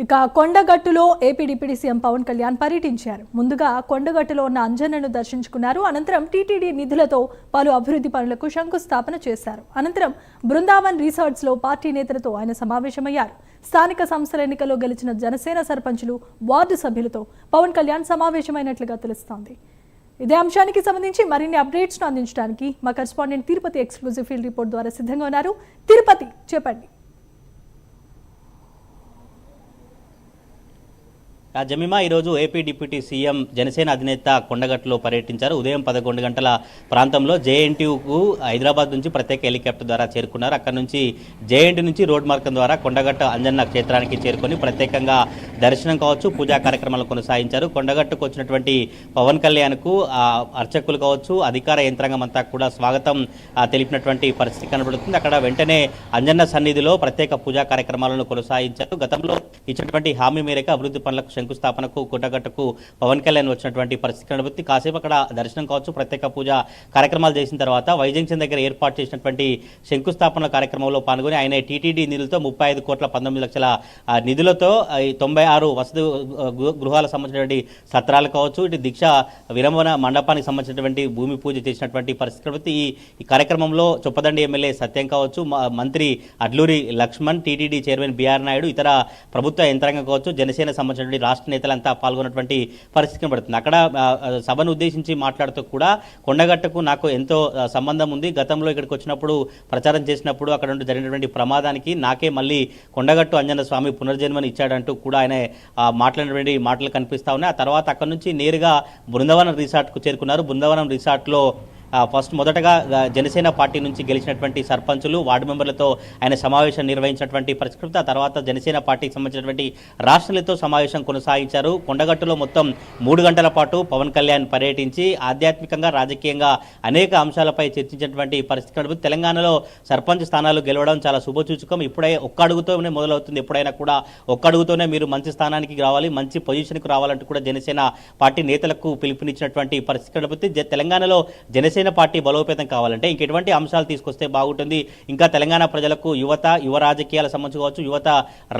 ఇక కొండగట్టులో AP deputy CM Pawan Kalyan పర్యటించారు. ముందుగా కొండగట్టులో ఉన్న అంజన్నను దర్శించుకున్నారు. అనంతరం టీటీడీ నిధులతో పలు అభివృద్ధి పనులకు శంకుస్థాపన చేశారు. అనంతరం బృందావన్ రిసార్ట్స్ లో పార్టీ నేతలతో ఆయన సమావేశమయ్యారు. స్థానిక సంస్థల ఎన్నికల్లో గెలిచిన జనసేన సర్పంచులు, వార్డు సభ్యులతో పవన్ కళ్యాణ్ సమావేశమైనట్లుగా తెలుస్తోంది. ఇదే అంశానికి సంబంధించి మరిన్ని అప్డేట్స్ ను అందించడానికి మా correspondent Tirupati exclusive field report ద్వారా సిద్ధంగా ఉన్నారు. తిరుపతి, చెప్పండి. జమీమా ఈరోజు ఏపీ డిప్యూటీ సీఎం జనసేన అధినేత కొండగట్టులో పర్యటించారు. ఉదయం 11 గంటల ప్రాంతంలో జేఎన్టీయూకు హైదరాబాద్ నుంచి ప్రత్యేక హెలికాప్టర్ ద్వారా చేరుకున్నారు. అక్కడ నుంచి జేఎన్టీ నుంచి రోడ్ మార్గం ద్వారా కొండగట్టు అంజన్న క్షేత్రానికి చేరుకొని ప్రత్యేకంగా దర్శనం కావచ్చు, పూజా కార్యక్రమాలు కొనసాగించారు. కొండగట్టుకు వచ్చినటువంటి పవన్ కళ్యాణ్కు అర్చకులు కావచ్చు, అధికార యంత్రాంగం అంతా కూడా స్వాగతం తెలిపినటువంటి పరిస్థితి కనబడుతుంది. అక్కడ వెంటనే అంజన్న సన్నిధిలో ప్రత్యేక పూజా కార్యక్రమాలను కొనసాగించారు. గతంలో ఇచ్చినటువంటి హామీ మేరకు అభివృద్ధి పనులకు శంకుస్థాపనకు కొండగట్టుకు పవన్ కళ్యాణ్ వచ్చినటువంటి పరిస్థితి కనబడుతుంది. కాసేపు అక్కడ దర్శనం కావచ్చు, ప్రత్యేక పూజ కార్యక్రమాలు చేసిన తర్వాత వైజంక్షన్ దగ్గర ఏర్పాటు చేసినటువంటి శంకుస్థాపన కార్యక్రమంలో పాల్గొని ఆయన టీటీడీ నిధులతో 35,19,00,000 నిధులతో 96 వసతి గృహాలకు సంబంధించినటువంటి సత్రాలు కావచ్చు, ఇటు దీక్ష విరమణ మండపానికి సంబంధించినటువంటి భూమి పూజ చేసినటువంటి పరిస్థితి కనబడుతుంది. ఈ కార్యక్రమంలో చొప్పదండి ఎమ్మెల్యే సత్యం కావచ్చు, మంత్రి Adluri Laxman, TTD chairman BR Naidu, ఇతర ప్రభుత్వ యంత్రాంగం కావచ్చు, జనసేన సంబంధించినటువంటి రాష్ట్ర నేతలంతా పాల్గొన్నటువంటి పరిస్థితి కనబడుతుంది. అక్కడ సభను ఉద్దేశించి మాట్లాడుతూ కూడా కొండగట్టుకు నాకు ఎంతో సంబంధం ఉంది, గతంలో ఇక్కడికి వచ్చినప్పుడు ప్రచారం చేసినప్పుడు అక్కడ నుండి జరిగినటువంటి ప్రమాదానికి నాకే మళ్ళీ కొండగట్టు అంజన్న స్వామి పునర్జన్మని ఇచ్చాడంటూ కూడా ఆయన మాట్లాడినటువంటి మాటలు కనిపిస్తా ఉన్నాయి. ఆ తర్వాత అక్కడ నుంచి నేరుగా బృందావనం రిసార్ట్కు చేరుకున్నారు. బృందావనం రిసార్ట్లో మొదటగా జనసేన పార్టీ నుంచి గెలిచినటువంటి సర్పంచులు, వార్డు మెంబర్లతో ఆయన సమావేశం నిర్వహించినటువంటి పరిస్థితి. ఆ తర్వాత జనసేన పార్టీకి సంబంధించినటువంటి రాష్ట్రాలతో సమావేశం కొనసాగించారు. కొండగట్టులో మొత్తం 3 గంటల పాటు పవన్ కళ్యాణ్ పర్యటించి ఆధ్యాత్మికంగా, రాజకీయంగా అనేక అంశాలపై చర్చించినటువంటి పరిస్థితి కనబడుతుంది. తెలంగాణలో సర్పంచ్ స్థానాలు గెలవడం చాలా శుభసూచకం. ఇప్పుడే ఒక్క అడుగుతోనే మొదలవుతుంది. ఎప్పుడైనా కూడా ఒక్క అడుగుతోనే మీరు మంచి స్థానానికి రావాలి, మంచి పొజిషన్కి రావాలంటూ కూడా జనసేన పార్టీ నేతలకు పిలుపునిచ్చినటువంటి పరిస్థితి కనబడుతుంది. తెలంగాణలో జనసేన పార్టీ బలోపేతం కావాలంటే ఇంకెటువంటి అంశాలు తీసుకొస్తే బాగుంటుంది, ఇంకా తెలంగాణ ప్రజలకు యువ రాజకీయాలకు సంబంధించి కావచ్చు, యువత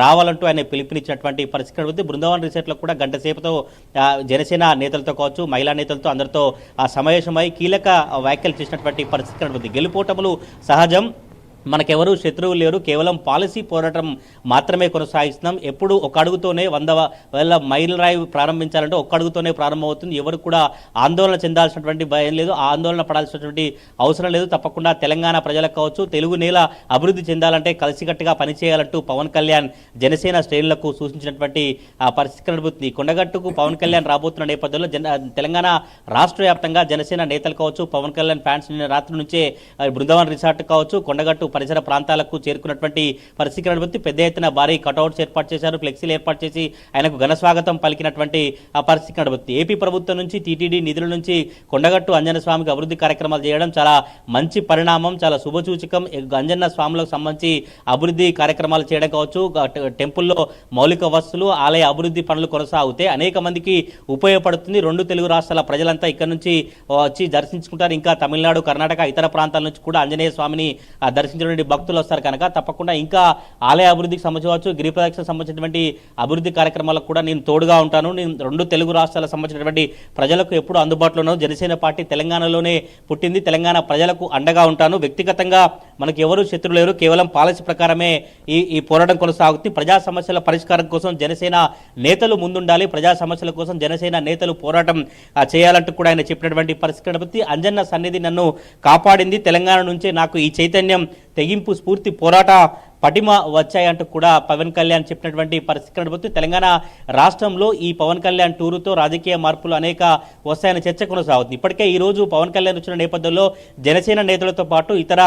రావాలంటూ ఆయన పిలుపునిచ్చినటువంటి పరిస్థితి కనబడుతుంది. బృందావన్ రిసార్ట్లో కూడా గంట సేపుతో జనసేన నేతలతో కావచ్చు, మహిళా నేతలతో అందరితో సమావేశమై కీలక వ్యాఖ్యలు చేసినటువంటి పరిస్థితి కనబడుతుంది. గెలుపోటములు సహజం, మనకెవరూ శత్రువులు లేరు, కేవలం పాలసీ పోరాటం మాత్రమే కొనసాగిస్తున్నాం. ఎప్పుడు ఒక అడుగుతోనే 100,000 మైల్ రాయి ప్రారంభించాలంటే ఒక్క అడుగుతోనే ప్రారంభమవుతుంది. ఎవరు కూడా ఆందోళన చెందాల్సినటువంటి భయం లేదు, ఆందోళన పడాల్సినటువంటి అవసరం లేదు. తప్పకుండా తెలంగాణ ప్రజలకు కావచ్చు, తెలుగు నేల అభివృద్ధి చెందాలంటే కలిసికట్టుగా పనిచేయాలంటూ పవన్ కళ్యాణ్ జనసేన శ్రేణులకు సూచించినటువంటి పరిస్థితి కనబడుతుంది. కొండగట్టుకు పవన్ కళ్యాణ్ రాబోతున్న నేపథ్యంలో తెలంగాణ రాష్ట్ర వ్యాప్తంగా జనసేన నేతలు కావచ్చు, పవన్ కళ్యాణ్ ఫ్యాన్స్ రాత్రి నుంచే బృందావన్ రిసార్ట్ కావచ్చు, కొండగట్టు పరిసర ప్రాంతాలకు చేరుకున్నటువంటి పరిస్థితి కనబడుతుంది. పెద్ద ఎత్తున భారీ కటౌట్స్ ఏర్పాటు చేశారు, ఫ్లెక్సీలు ఏర్పాటు చేసి ఆయనకు ఘన స్వాగతం పలికినటువంటి పరిస్థితి కనబడుతుంది. ఏపీ ప్రభుత్వం నుంచి టీటీడీ నిధుల నుంచి కొండగట్టు అంజన్న స్వామికి అభివృద్ధి కార్యక్రమాలు చేయడం చాలా మంచి పరిణామం, చాలా శుభసూచకం. అంజన్న స్వాములకు సంబంధించి అభివృద్ధి కార్యక్రమాలు చేయడం కావచ్చు, టెంపుల్లో మౌలిక వసతులు, ఆలయ అభివృద్ధి పనులు కొనసాగితే అనేక మందికి ఉపయోగపడుతుంది. 2 తెలుగు రాష్ట్రాల ప్రజలంతా ఇక్కడ నుంచి వచ్చి దర్శించుకుంటారు. ఇంకా తమిళనాడు, కర్ణాటక, ఇతర ప్రాంతాల నుంచి కూడా ఆంజనేయ స్వామిని దర్శించ భక్తులు వస్తారు కనుక తప్పకుండా ఇంకా ఆలయ అభివృద్ధికి సంబంధించవచ్చు, గిరి ప్రదక్షిణకు సంబంధించినటువంటి అభివృద్ధి కార్యక్రమాలకు కూడా నేను తోడుగా ఉంటాను. నేను 2 తెలుగు రాష్ట్రాలకు సంబంధించినటువంటి ప్రజలకు ఎప్పుడు అందుబాటులో ఉన్నాను. జనసేన పార్టీ తెలంగాణలోనే పుట్టింది, తెలంగాణ ప్రజలకు అండగా ఉంటాను. వ్యక్తిగతంగా మనకు ఎవరు శత్రులు లేరు, కేవలం పాలసీ ప్రకారమే ఈ పోరాటం కొనసాగుతుంది. ప్రజా సమస్యల పరిష్కారం కోసం జనసేన నేతలు ముందుండాలి, ప్రజా సమస్యల కోసం జనసేన నేతలు పోరాటం చేయాలంటూ కూడా ఆయన చెప్పినటువంటి పరిస్థితి. అంజన్న సన్నిధి నన్ను కాపాడింది, తెలంగాణ నుంచే నాకు ఈ చైతన్యం, తెగింపు, స్ఫూర్తి, పోరాట పటిమ వచ్చాయంటూ కూడా పవన్ కళ్యాణ్ చెప్పినటువంటి పరిస్థితి కనబడుతుంది. తెలంగాణ రాష్ట్రంలో ఈ పవన్ కళ్యాణ్ టూరుతో రాజకీయ మార్పులు అనేక వస్తాయన్న చర్చ కొనసాగుతుంది. ఇప్పటికే ఈ రోజు పవన్ కళ్యాణ్ వచ్చిన నేపథ్యంలో జనసేన నేతలతో పాటు ఇతర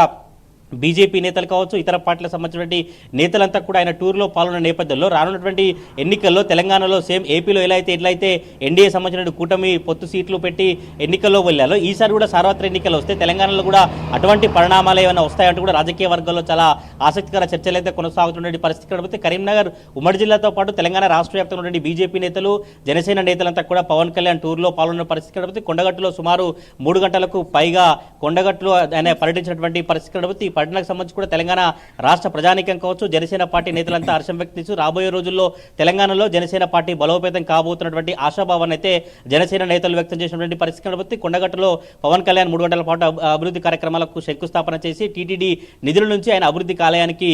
బీజేపీ నేతలు కావచ్చు, ఇతర పార్టీలకు సంబంధించినటువంటి నేతలంతా కూడా ఆయన టూర్లో పాల్గొన్న నేపథ్యంలో రానున్నటువంటి ఎన్నికల్లో తెలంగాణలో సేమ్ ఏపీలో ఎట్లయితే ఎన్డీఏ సంబంధించిన కూటమి పొత్తు సీట్లు పెట్టి ఎన్నికల్లో వెళ్ళాలో ఈసారి కూడా సార్వత్రిక ఎన్నికలు వస్తే తెలంగాణలో కూడా అటువంటి పరిణామాలు ఏమైనా వస్తాయంటూ కూడా రాజకీయ వర్గాల్లో చాలా ఆసక్తికర చర్చలు అయితే కొనసాగుతున్న పరిస్థితి కనబడితే కరీంనగర్ ఉమ్మడి జిల్లాతో పాటు తెలంగాణ రాష్ట్ర వ్యాప్తంగా ఉన్నటువంటి బీజేపీ నేతలు, జనసేన నేతలంతా కూడా పవన్ కళ్యాణ్ టూర్లో పాల్గొన్న పరిస్థితి కనబడితే కొండగట్టులో సుమారు 3 గంటలకు పైగా కొండగట్టులో ఆయన పర్యటించినటువంటి పరిస్థితి కనబడితే ఘటనకు సంబంధించి కూడా తెలంగాణ రాష్ట్ర ప్రజానీకం కావచ్చు, జనసేన పార్టీ నేతలంతా హర్షం వ్యక్తం చేస్తూ రాబోయే రోజుల్లో తెలంగాణలో జనసేన పార్టీ బలోపేతం కాబోతున్నటువంటి ఆశాభావాన్ని అయితే జనసేన నేతలు వ్యక్తం చేసినటువంటి పరిస్థితి కనబడుతుంది. కొండగట్టులో పవన్ కళ్యాణ్ 3 గంటల పాటు అభివృద్ధి కార్యక్రమాలకు శంకుస్థాపన చేసి టీటీడీ నిధుల నుంచి ఆయన అభివృద్ధి కాలయానికి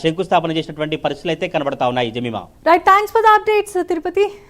శంకుస్థాపన చేసినటువంటి పరిస్థితులు అయితే కనబడతా ఉన్నాయి. Jemimah, right, thanks for the updates Tirupati.